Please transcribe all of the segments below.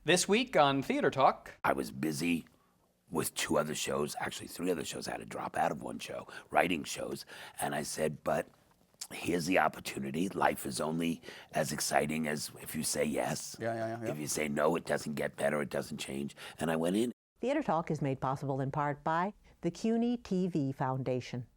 This week on Theater Talk. I was busy with two other shows, actually three other shows. I had to drop out of one show, writing shows. And I said, but here's the opportunity. Life is only as exciting as if you say yes. Yeah. If you say no, it doesn't get better, it doesn't change. And I went in. Theater Talk is made possible in part by the CUNY TV Foundation.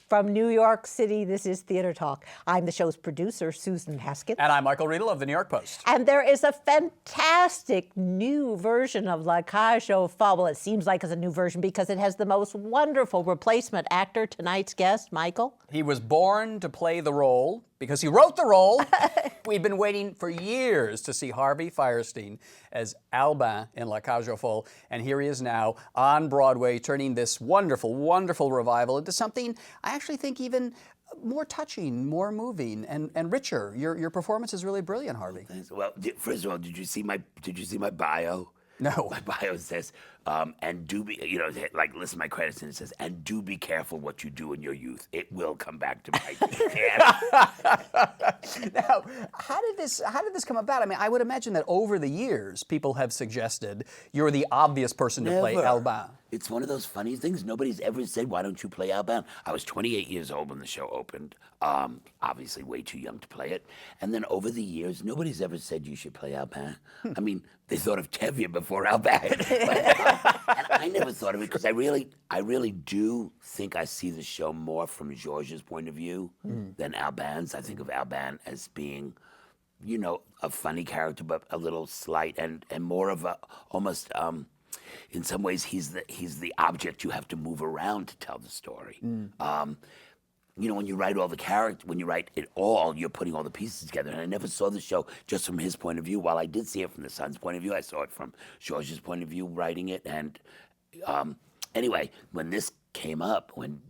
From New York City, this is Theater Talk. I'm the show's producer, Susan Haskins. And I'm Michael Riedel of the New York Post. And there is a fantastic new version of CAGE aux FOLLES. It seems like it's a new version because it has the most wonderful replacement actor, tonight's guest, Michael. He was born to play the role because he wrote the role. We've been waiting for years to see Harvey Fierstein as Albin in CAGE aux FOLLES, and here he is now on Broadway, turning this wonderful, wonderful revival into something I actually think even more touching, more moving, and richer. Your performance is really brilliant, Harvey. Well, first of all, did you see my bio? No. My bio says, and do be, like, listen to my credits, and it says, and do be careful what you do in your youth. It will come back to bite you. Now, how did this come about? I mean, I would imagine that over the years, people have suggested you're the obvious person to play Albin. It's one of those funny things. Nobody's ever said, why don't you play Albin? I was 28 years old when the show opened. Obviously way too young to play it. And then over the years, nobody's ever said you should play Albin. I mean, they thought of Tevye before Albin. And I never thought of it because I really do think I see the show more from Georges' point of view than Albin's. I think of Albin as being, a funny character, but a little slight and more of a almost. In some ways, he's the object you have to move around to tell the story. When you write when you write it all, you're putting all the pieces together. And I never saw the show just from his point of view. While I did see it from the son's point of view, I saw it from Georges' point of view writing it. And anyway, when this came up, when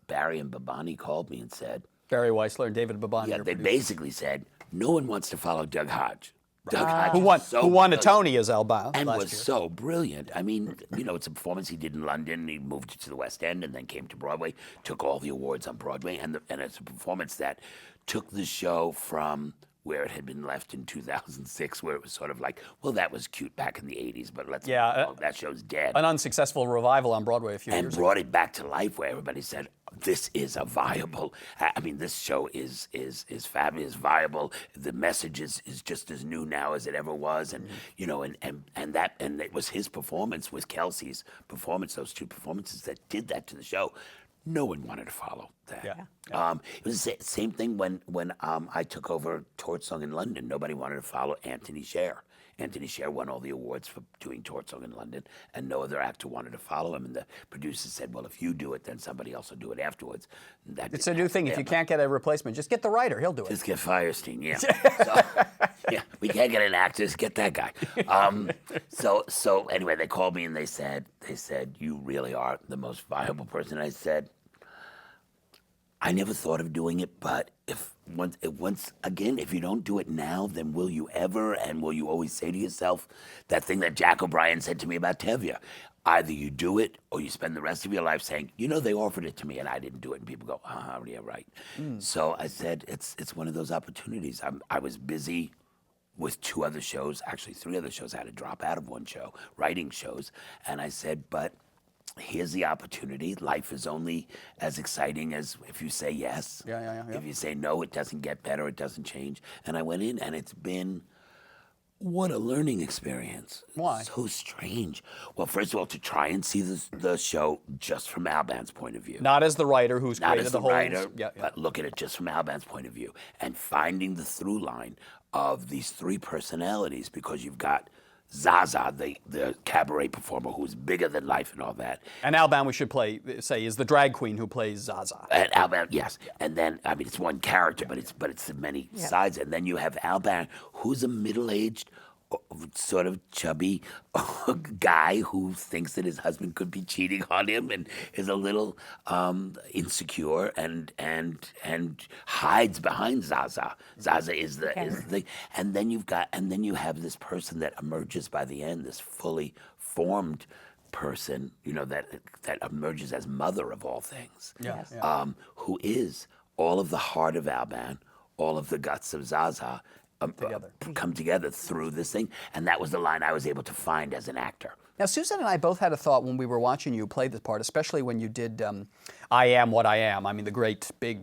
Barry and Babani called me and said, Barry Weissler and David Babani. Yeah, they basically said, no one wants to follow Doug Hodge. Doug Hodge who won a Tony as Albin and last was year. so brilliant. I mean, it's a performance he did in London. He moved to the West End and then came to Broadway, took all the awards on Broadway, and it's a performance that took the show from where it had been left in 2006, where it was sort of like, well, that was cute back in the 80s, but that show's dead. An unsuccessful revival on Broadway a few years ago. And brought it back to life where everybody said, this is a viable, this show is fabulous, viable. The message is just as new now as it ever was. And, and it was his performance with Kelsey's performance, those two performances that did that to the show. No one wanted to follow that. Yeah. It was the same thing when I took over Torch Song in London. Nobody wanted to follow Anthony Sher. Anthony Sher won all the awards for doing Torch Song in London, and no other actor wanted to follow him. And the producers said, well, if you do it, then somebody else will do it afterwards. It's a new thing. If you can't get a replacement, just get the writer. He'll do it. Just get Fierstein, yeah. We can't get an actor, just get that guy. So anyway, they called me and they said, you really are the most viable person. I said, I never thought of doing it, but if you don't do it now, then will you ever? And will you always say to yourself that thing that Jack O'Brien said to me about Tevye? Either you do it or you spend the rest of your life saying, they offered it to me and I didn't do it. And people go, yeah, right. So I said, it's one of those opportunities. I was busy with two other shows, actually three other shows. I had to drop out of one show, writing shows. And I said, but here's the opportunity. Life is only as exciting as if you say yes. Yeah. If you say no, it doesn't get better, it doesn't change. And I went in, and it's been, what a learning experience. Why? So strange. Well, first of all, to try and see the show just from Albin's point of view. Not as the writer who's Not created as the whole... writer, but look at it just from Albin's point of view. And finding the through line of these three personalities, because you've got Zaza, the cabaret performer who's bigger than life and all that. And Albin, we should say, is the drag queen who plays Zaza. And Albin, yes. And then, it's one character, but it's the many sides. And then you have Albin, who's a middle-aged, sort of chubby guy who thinks that his husband could be cheating on him and is a little insecure and hides behind Zaza. Zaza is the and then you have this person that emerges by the end, this fully formed person, that emerges as mother of all things, who is all of the heart of Albin, all of the guts of Zaza. Come together through this thing, and that was the line I was able to find as an actor. Now, Susan and I both had a thought when we were watching you play this part, especially when you did I Am What I Am. I mean, the great big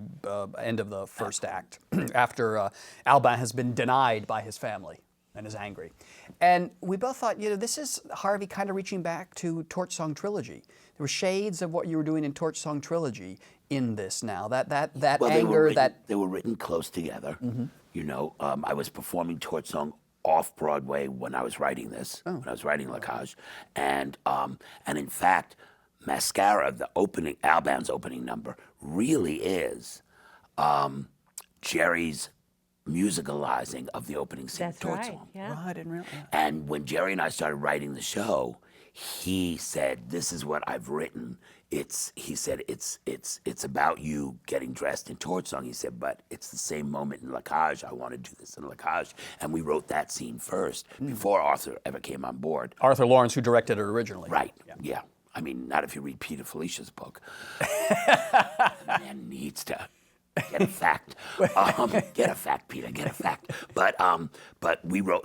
end of the first act, after Albin has been denied by his family and is angry. And we both thought, this is Harvey kind of reaching back to Torch Song Trilogy. There were shades of what you were doing in Torch Song Trilogy in this now. That well, anger, they were written close together. Mm-hmm. I was performing Torch Song off Broadway when I was writing this, when I was writing La Cage, and in fact, Mascara, Albin's opening number, really is Jerry's musicalizing of the opening scene of Torch Song. Yeah. Oh, I didn't realize. And when Jerry and I started writing the show, he said, "This is what I've written. He said it's about you getting dressed in Torch Song." He said, "But it's the same moment in La Cage. I want to do this in La Cage." And we wrote that scene first before Arthur ever came on board. Arthur Laurents, who directed it originally. Right. Yeah. I mean, not if you read Peter Felicia's book. The man needs to get a fact. Get a fact, Peter. Get a fact. But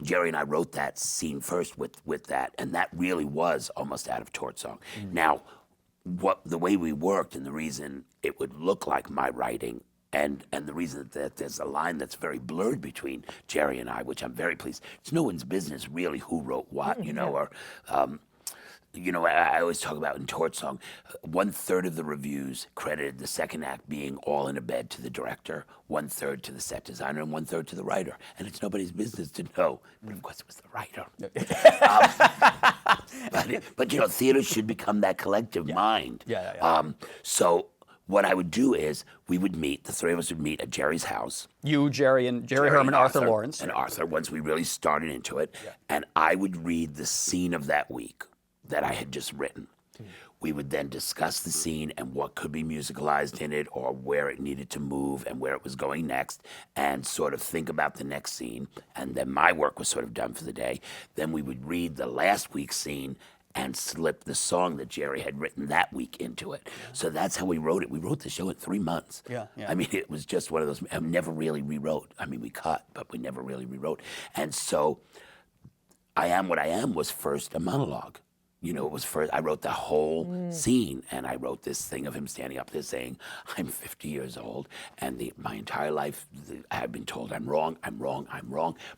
Jerry and I wrote that scene first with that, and that really was almost out of Torch Song. Now, the way we worked and the reason it would look like my writing and the reason that there's a line that's very blurred between Jerry and I, which I'm very pleased. It's no one's business really who wrote what, or I always talk about in Torch Song, 1/3 of the reviews credited the second act being all in a bed to the director, 1/3 to the set designer, and 1/3 to the writer. And it's nobody's business to know, but of course it was the writer. But theater should become that collective mind. So what I would do is the three of us would meet at Jerry's house. You, Jerry Herman, and Arthur Laurents. And Arthur, once we really started into it. Yeah. And I would read the scene of that week that I had just written. We would then discuss the scene and what could be musicalized in it or where it needed to move and where it was going next and sort of think about the next scene. And then my work was sort of done for the day. Then we would read the last week's scene and slip the song that Jerry had written that week into it. So that's how we wrote it. We wrote the show in 3 months. I mean, it was just one of those, I never really rewrote. I mean, we cut, but we never really rewrote. And so I Am What I Am was first a monologue. It was first, I wrote the whole scene, and I wrote this thing of him standing up there saying, "I'm 50 years old, and my entire life I have been told I'm wrong,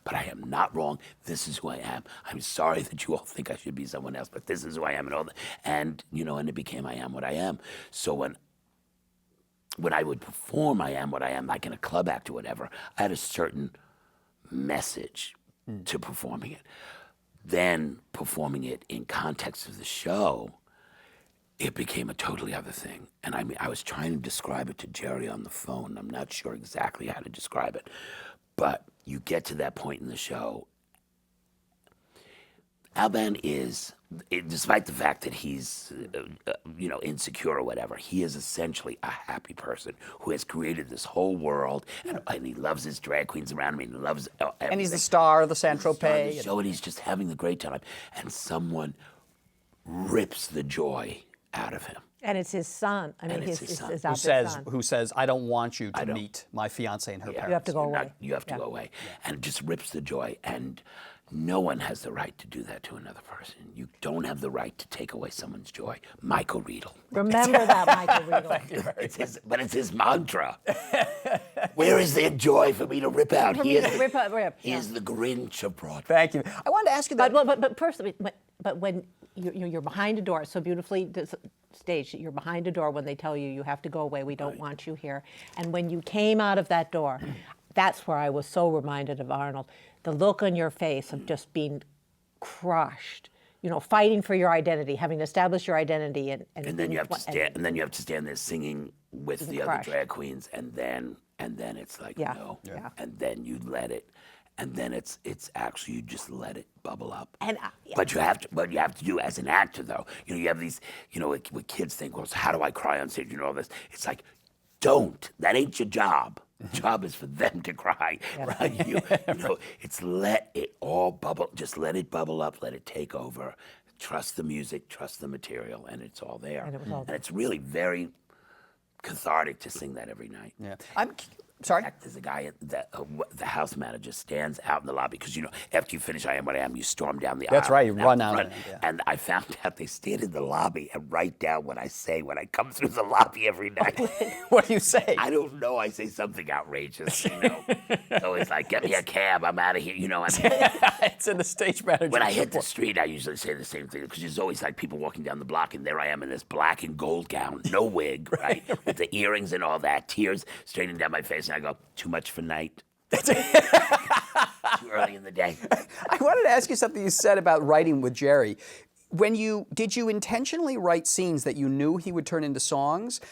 but I am not wrong. This is who I am. I'm sorry that you all think I should be someone else, but this is who I am," and all that. And, and it became I Am What I Am. So when I would perform I Am What I Am, like in a club act or whatever, I had a certain message to performing it. Then performing it in context of the show, it became a totally other thing. And I mean, I was trying to describe it to Jerry on the phone. I'm not sure exactly how to describe it. But you get to that point in the show. Albin is, despite the fact that he's, insecure or whatever, he is essentially a happy person who has created this whole world, and he loves his drag queens around him, and he loves everything. And he's the star of the Saint-Tropez. And he's just having a great time, and someone rips the joy out of him. And it's his son. I mean, his adopted son. Who says, "I don't want you to meet my fiancée and her parents. You have to go away. You have to go away." And it just rips the joy. And no one has the right to do that to another person. You don't have the right to take away someone's joy. Michael Riedel. Remember that, Michael Riedel. Thank you very much. But it's his mantra. Where is there joy for me to rip out? He is the Grinch of Broadway. Thank you. I wanted to ask you that. But personally, but when you're behind a door, so beautifully staged, you're behind a door when they tell you have to go away, we don't want you here. And when you came out of that door, that's where I was so reminded of Arnold. The look on your face of just being crushed, fighting for your identity, having established your identity, and then you have to stand there singing with the other drag queens, and then it's like no, and then you let it, and then it's actually you just let it bubble up. And But you have to do as an actor though. You know, you have these, you know, what kids think, well, how do I cry on stage and all this? It's like, don't. That ain't your job. The job is for them to cry. Right? You know, it's let it all bubble. Just let it bubble up. Let it take over. Trust the music. Trust the material, and it's all there. And it's really very cathartic to sing that every night. Yeah. I'm sorry. There's a guy that the house manager stands out in the lobby because, you know, after you finish I Am What I Am, you storm down the aisle. That's right, you run out. Yeah. And I found out they stand in the lobby and write down what I say when I come through the lobby every night. What do you say? I don't know. I say something outrageous, you know. So it's like, get me a cab. I'm out of here, you know. It's in the stage manager. When I hit the street, I usually say the same thing because there's always like people walking down the block, and there I am in this black and gold gown, no wig, right? With the earrings and all that, tears straining down my face, and I go, too much for night. Too early in the day. I wanted to ask you something you said about writing with Jerry. Did you intentionally write scenes that you knew he would turn into songs?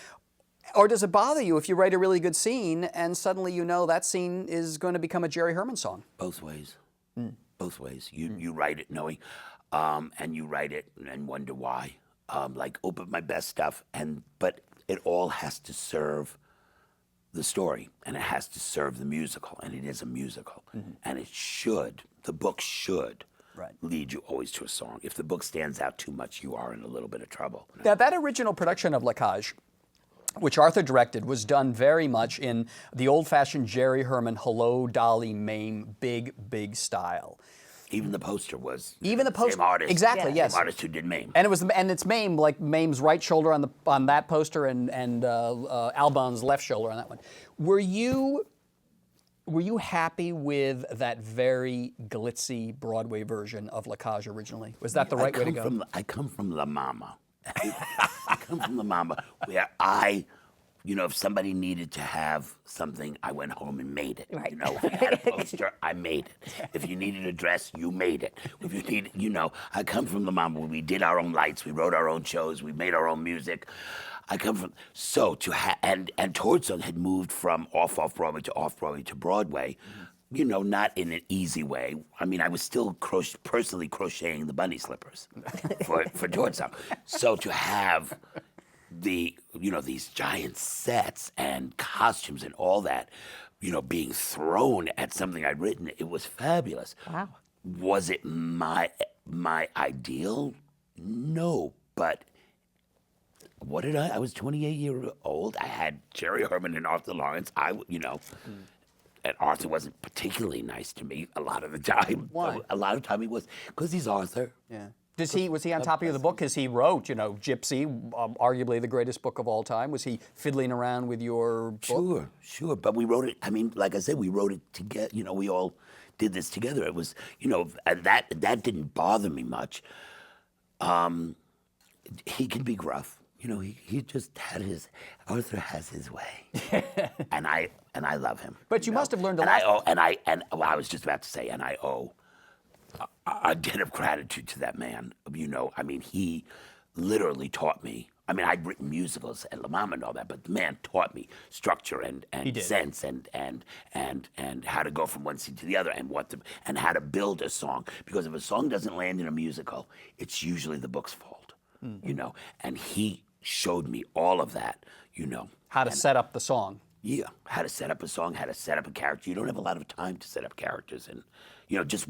Or does it bother you if you write a really good scene and suddenly you know that scene is going to become a Jerry Herman song? Both ways. Both ways. You write it knowing, and you write it and wonder why. Like, but my best stuff, but it all has to serve the story, and it has to serve the musical, and it is a musical, and the book should lead you always to a song. If the book stands out too much, you are in a little bit of trouble. Now, that original production of CAGE, which Arthur directed, was done very much in the old-fashioned Jerry Herman, Hello, Dolly, Mame, big style. Even the poster was the same artist. Exactly, yes. Same artist who did Mame. And it's Mame, like Mame's right shoulder on that poster, and Albin's left shoulder on that one. Were you happy with that very glitzy Broadway version of CAGE originally? Was that the right way to go? I come from La Mama. I come from La Mama, where you know, if somebody needed to have something, I went home and made it. Right. You know, if you had a poster, I made it. If you needed a dress, you made it. If you needed, you know, I come from the Mama where we did our own lights, we wrote our own shows, we made our own music. I come from, and Tortzon had moved from off-Broadway to Broadway, you know, not in an easy way. I mean, I was still personally crocheting the bunny slippers for Tortzon. So to have these giant sets and costumes and all that, you know, being thrown at something I'd written, it was fabulous. Wow. Was it my ideal? No, but what did I was 28 years old. I had Jerry Herman and Arthur Laurents. And Arthur wasn't particularly nice to me a lot of the time. Why? A lot of time he was, because he's Arthur. Yeah. Was he on top of you of the book? Because he wrote, you know, Gypsy, arguably the greatest book of all time. Was he fiddling around with your book? Sure. But we wrote it, I mean, like I said, we wrote it together. You know, we all did this together. It was, you know, that didn't bother me much. He can be gruff. You know, he just had Arthur has his way. and I love him. But you must have learned a lot. I was just about to say, and I owe a debt of gratitude to that man. You know, I mean, he literally taught me. I mean, I'd written musicals at La Mama and all that, but the man taught me structure and sense and how to go from one scene to the other and how to build a song. Because if a song doesn't land in a musical, it's usually the book's fault. You know, and he showed me all of that. You know, how to set up the song. Yeah, how to set up a song, how to set up a character. You don't have a lot of time to set up characters, and you know, just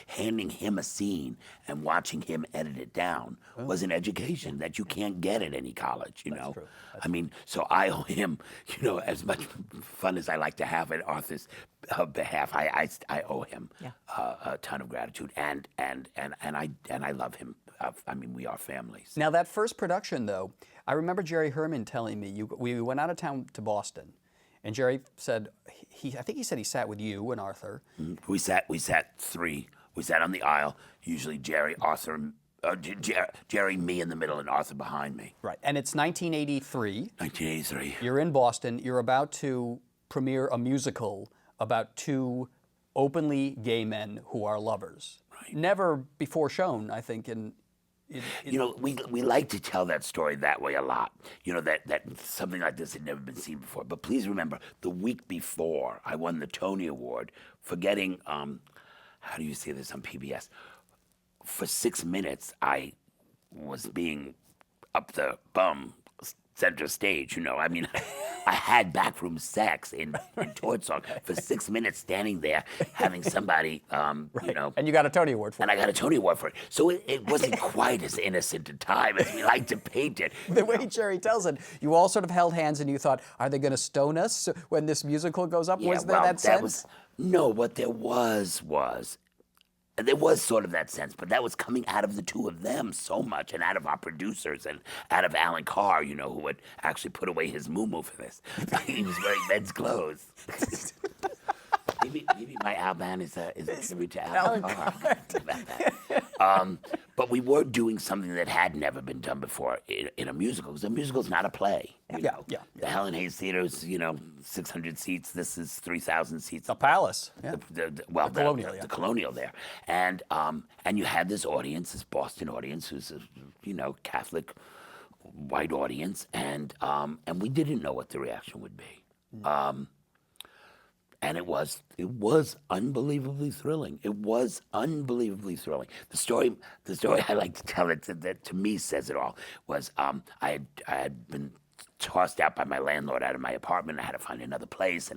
handing him a scene and watching him edit it down was an education that you can't get at any college, you know. I mean, so I owe him, you know, as much fun as I like to have at Arthur's behalf. I owe him a ton of gratitude, and I love him. I mean, we are families. Now, that first production, though, I remember Jerry Herman telling me we went out of town to Boston. And Jerry said, I think he said he sat with you and Arthur. We sat three. We sat on the aisle. Usually Jerry, Arthur, Jerry, me in the middle, and Arthur behind me. Right. And it's 1983. 1983. You're in Boston. You're about to premiere a musical about two openly gay men who are lovers. Right. Never before shown, I think, in You know, we like to tell that story that way a lot. You know, that something like this had never been seen before. But please remember, the week before, I won the Tony Award for getting, how do you say this on PBS? For 6 minutes, I was being up the bum center stage, you know. I mean, I had backroom sex in Tort Song for 6 minutes, standing there having somebody, you know. And you got a Tony Award for it. And I got a Tony Award for it. So it wasn't quite as innocent a time as we like to paint it. The way Jerry tells it, you all sort of held hands and you thought, are they going to stone us when this musical goes up? Yeah, Was there well, that sense? No, what there was, there was sort of that sense, but that was coming out of the two of them so much, and out of our producers, and out of Alan Carr, you know, who had actually put away his muumuu for this. He was wearing men's clothes. Maybe my Albin is a tribute to Alan Carr. But we were doing something that had never been done before in a musical, because a musical's not a play. You know? The Helen Hayes Theater is, you know, 600 seats. This is 3,000 seats. The Palace. Yeah. The Colonial, the Colonial there, and you had this audience, this Boston audience, who's a, you know, Catholic white audience, and we didn't know what the reaction would be. And it was unbelievably thrilling. It was unbelievably thrilling. The story I like to tell that to me says it all was I had been tossed out by my landlord out of my apartment. I had to find another place,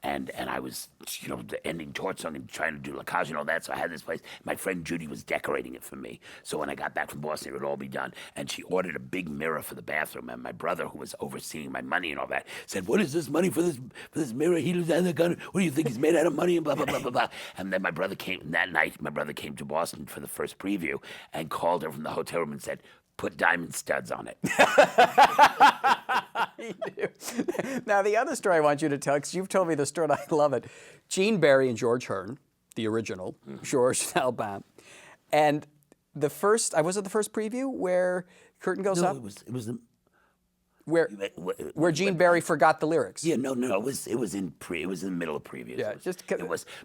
and I was, you know, ending Tort Song and trying to do La Cage and all that. So I had this place. My friend Judy was decorating it for me. So when I got back from Boston, it would all be done. And she ordered a big mirror for the bathroom. And my brother, who was overseeing my money and all that, said, "What is this money for this mirror? He lives out of what do you think he's made out of money?" And blah blah blah blah blah. And then my brother came that night. My brother came to Boston for the first preview and called her from the hotel room and said, "Put diamond studs on it." Now, the other story I want you to tell, because you've told me the story and I love it. Gene Barry and George Hearn, the original, George and Albin. And the first, was it the first preview where curtain goes up? No, it was the... Where Gene Barry forgot the lyrics. Yeah, no, it was in the middle of previews. Yeah,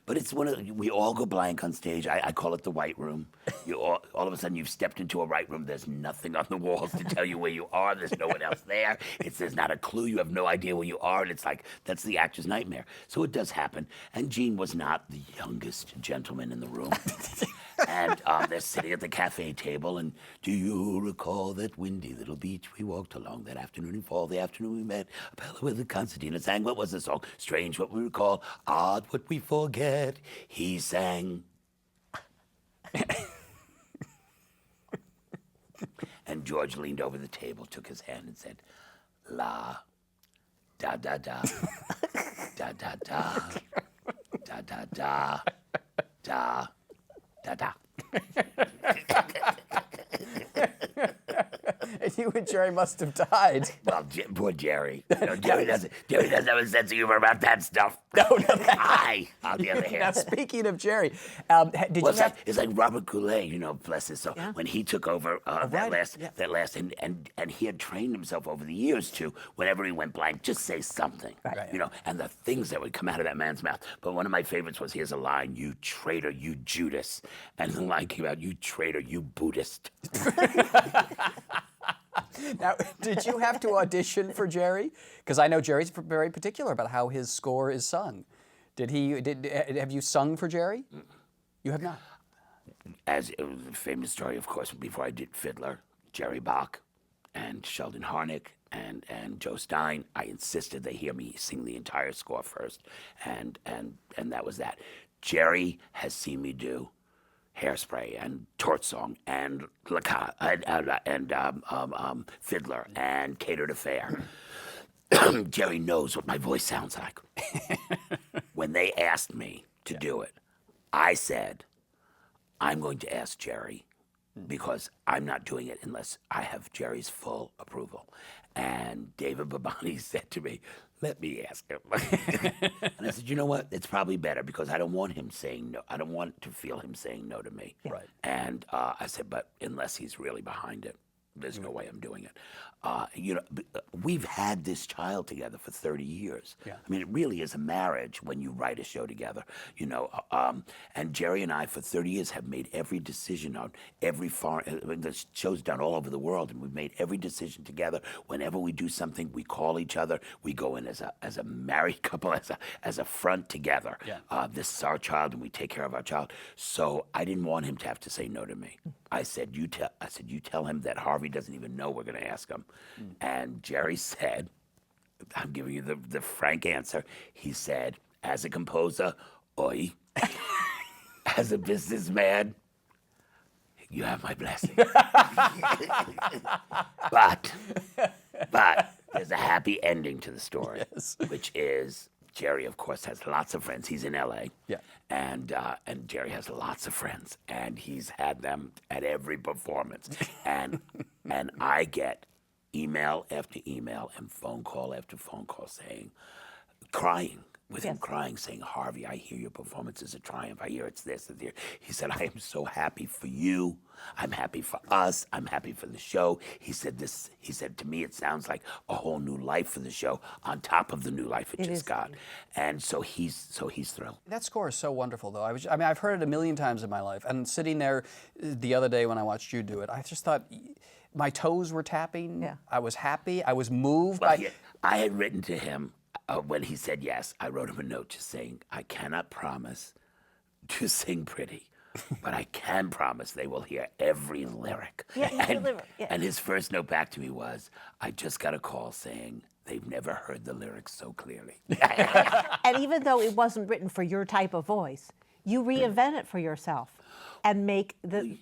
but it's we all go blank on stage. I call it the white room. All of a sudden you've stepped into a white room. There's nothing on the walls to tell you where you are. There's no one else there. There's not a clue. You have no idea where you are, and it's like that's the actor's nightmare. So it does happen. And Gene was not the youngest gentleman in the room. And they're sitting at the cafe table, and do you recall that windy little beach we walked along that afternoon in fall, the afternoon we met, a pillow with a concertina sang, what was the song? Strange what we recall, odd what we forget, he sang. And George leaned over the table, took his hand and said, "La, da da da, da da da, da da da, da. Da-da." And you and Jerry must have died. Well, poor Jerry. You know, Jerry doesn't have a sense of humor about that stuff. No. I, on the other hand. Now, speaking of Jerry, It's like Robert Goulet, you know, bless his soul. Yeah. When he took over that last, and he had trained himself over the years to, whenever he went blank, just say something. Right. You know, and the things that would come out of that man's mouth. But one of my favorites was, here's a line, "You traitor, you Judas." And the line came out, "You traitor, you Buddhist." Now, did you have to audition for Jerry? Because I know Jerry's very particular about how his score is sung. Have you sung for Jerry? You have not. As it was a famous story, of course, before I did Fiddler, Jerry Bach and Sheldon Harnick and Joe Stein, I insisted they hear me sing the entire score first, and that was that. Jerry has seen me do Hairspray and Tort Song and Fiddler and Catered Affair. Jerry knows what my voice sounds like. When they asked me to do it, I said, "I'm going to ask Jerry because I'm not doing it unless I have Jerry's full approval." And David Babani said to me, "Let me ask him." And I said, "You know what? It's probably better because I don't want him saying no. I don't want to feel him saying no to me." Right. And I said, "But unless he's really behind it." There's no way I'm doing it. We've had this child together for 30 years. Yeah. I mean, it really is a marriage when you write a show together, and Jerry and I for 30 years have made every decision on every the show's done all over the world, and we've made every decision together. Whenever we do something, we call each other. We go in as a married couple, as a front together. Yeah. This is our child, and we take care of our child. So I didn't want him to have to say no to me. I said, you tell him that Harvey doesn't even know we're going to ask him. And Jerry said, I'm giving you the frank answer. He said, as a composer, oi. As a businessman, you have my blessing. But there's a happy ending to the story, Yes. which is Jerry, of course, has lots of friends. He's in L.A. Yeah. And Jerry has lots of friends, and he's had them at every performance. And I get email after email and phone call after phone call crying with him, saying, Harvey, I hear your performance is a triumph. I hear it's this and there. He said, I am so happy for you. I'm happy for us. I'm happy for the show. He said to me, it sounds like a whole new life for the show on top of the new life it just got. And so he's thrilled. That score is so wonderful, though. I've heard it a million times in my life. And sitting there the other day when I watched you do it, I just thought my toes were tapping. Yeah. I was happy. I was moved Well, by... I had written to him when he said yes. I wrote him a note just saying, I cannot promise to sing pretty, but I can promise they will hear every lyric. Yeah, you deliver. Yeah. And his first note back to me was, I just got a call saying they've never heard the lyrics so clearly. And even though it wasn't written for your type of voice, you reinvent it for yourself and make the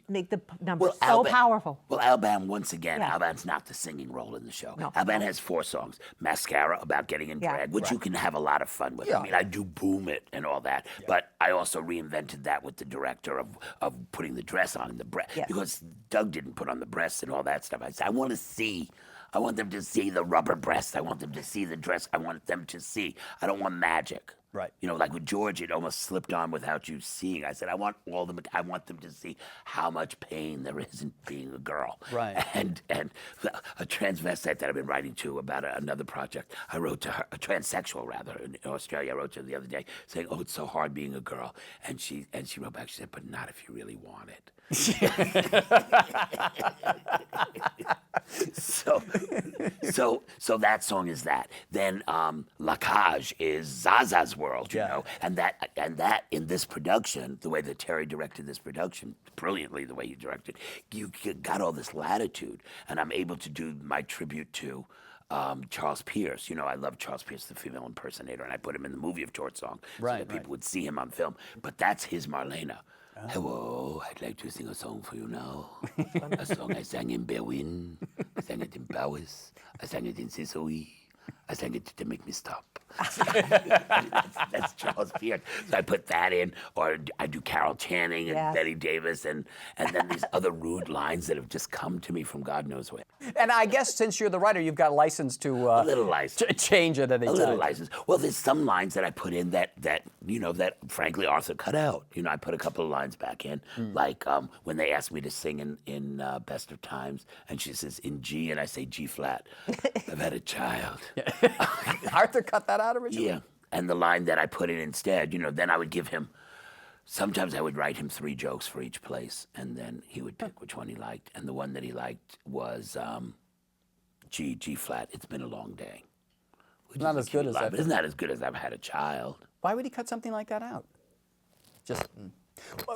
number so powerful. Well, Albin, once again, Albin's not the singing role in the show. No. Albin has 4 songs. Mascara, about getting in drag, which you can have a lot of fun with. Yeah. I mean, I do boom it and all that, but I also reinvented that with the director of putting the dress on and the breast. Yes. Because Doug didn't put on the breasts and all that stuff. I said, I want them to see the rubber breasts. I want them to see the dress. I want them to see. I don't want magic. Right. Like with George, it almost slipped on without you seeing. I said, I want them to see how much pain there is in being a girl. Right. And a transvestite that I've been writing to about another project, I wrote to her, a transsexual rather, in Australia, I wrote to her the other day saying, oh, it's so hard being a girl. And she wrote back, she said, but not if you really want it. So that song is that. Then La Cage is Zaza's world, you know, and that in this production, the way that Terry directed this production, brilliantly the way he directed, you got all this latitude, and I'm able to do my tribute to Charles Pierce. I love Charles Pierce, the female impersonator, and I put him in the movie of Torch Song so that people would see him on film. But that's his Marlena. Hello, I'd like to sing a song for you now. A song I sang in Berlin, I sang it in Paris, I sang it in Sicily, I sang it to make me stop. That's Charles Pierce. So I put that in, or I do Carol Channing and Betty Davis, and then these other rude lines that have just come to me from God knows where. And I guess since you're the writer, you've got license to A little license. Change it at any time. A little license. Well, there's some lines that I put in that frankly Arthur cut out. I put a couple of lines back in, like when they asked me to sing in Best of Times, and she says in G, and I say G flat. I've had a child. Arthur cut that out originally? Yeah, and the line that I put in instead, then I would give him, sometimes I would write him 3 jokes for each place, and then he would pick which one he liked, and the one that he liked was G flat, it's been a long day. Not as good as that. But it's not as good as I've had a child. Why would he cut something like that out?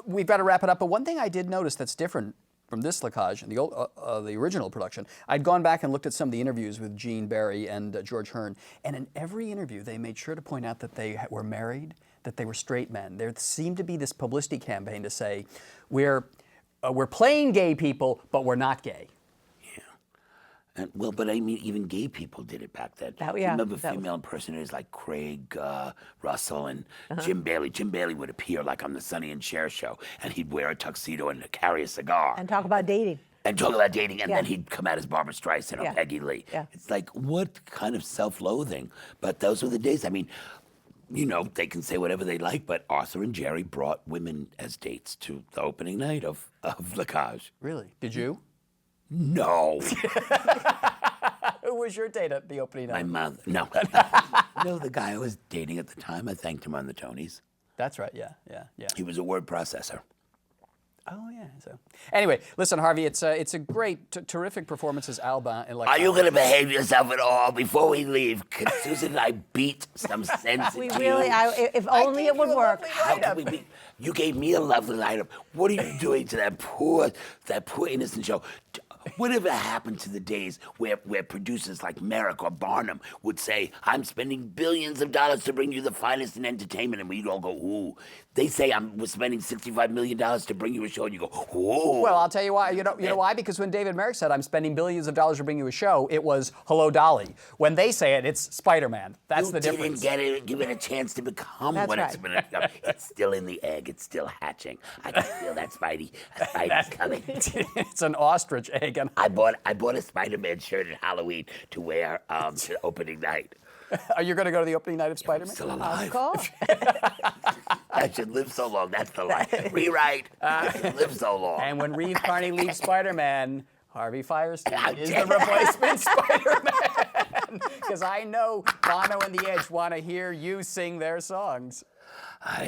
We've got to wrap it up, but one thing I did notice that's different from this La Cage and the original production, I'd gone back and looked at some of the interviews with Gene Barry and George Hearn, and in every interview they made sure to point out that they were married, that they were straight men. There seemed to be this publicity campaign to say, we're playing gay people, but we're not gay. But I mean, even gay people did it back then. Remember female impersonators like Craig Russell and Jim Bailey. Jim Bailey would appear like on the Sonny and Cher show, and he'd wear a tuxedo and carry a cigar. And talk about dating. And then he'd come out as Barbara Streisand or Peggy Lee. Yeah. It's like, what kind of self-loathing? But those were the days. I mean, they can say whatever they like, but Arthur and Jerry brought women as dates to the opening night of La Cage. Really? Did you? No. Who was your date at the opening My night? mother. No. No, the guy I was dating at the time, I thanked him on the Tonys. That's right, yeah. He was a word processor. Oh, yeah. So, anyway, listen, Harvey, it's a great, terrific performance as Albin in Are you going to behave yourself at all before we leave? Can Susan and I beat some sense We into really, you? if only it would work. How can we beat? You gave me a lovely lineup. What are you doing to that poor innocent show? Whatever happened to the days where producers like Merrick or Barnum would say, I'm spending billions of dollars to bring you the finest in entertainment, and we'd all go, ooh. They say we're spending $65 million to bring you a show, and you go, ooh. Well, I'll tell you why. You know why? Because when David Merrick said, I'm spending billions of dollars to bring you a show, it was Hello, Dolly. When they say it, it's Spider-Man. That's the difference. You didn't give it a chance to become That's what right. it's been. It's still in the egg. It's still hatching. I can feel that Spidey's coming. It's an ostrich egg. And I bought a Spider-Man shirt at Halloween to wear to opening night. are you going to go to the opening night of Spider-Man? Still alive. Of course. I should live so long. That's the line. Rewrite. I should live so long. And when Reeve Carney leaves Spider-Man, Harvey Fierstein is the replacement Spider-Man. Because I know Bono and the Edge want to hear you sing their songs. All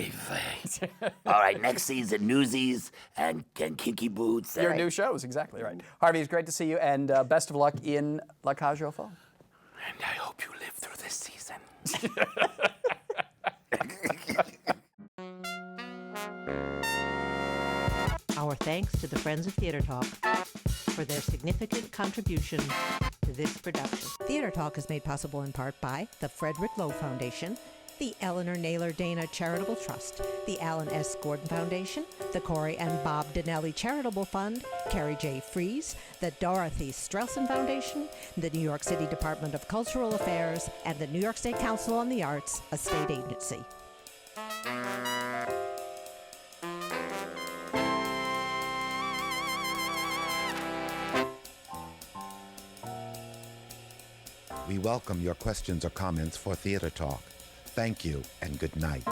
right, next season, Newsies and Kinky Boots. Your new shows, exactly right. Harvey, it's great to see you, and best of luck in La Cage aux Folles. And I hope you live through this season. Our thanks to the Friends of Theater Talk for their significant contribution to this production. Theater Talk is made possible in part by the Frederick Lowe Foundation, the Eleanor Naylor Dana Charitable Trust, the Alan S. Gordon Foundation, the Corey and Bob Donnelly Charitable Fund, Carrie J. Fries, the Dorothy Strelson Foundation, the New York City Department of Cultural Affairs, and the New York State Council on the Arts, a state agency. We welcome your questions or comments for Theater Talk. Thank you and good night.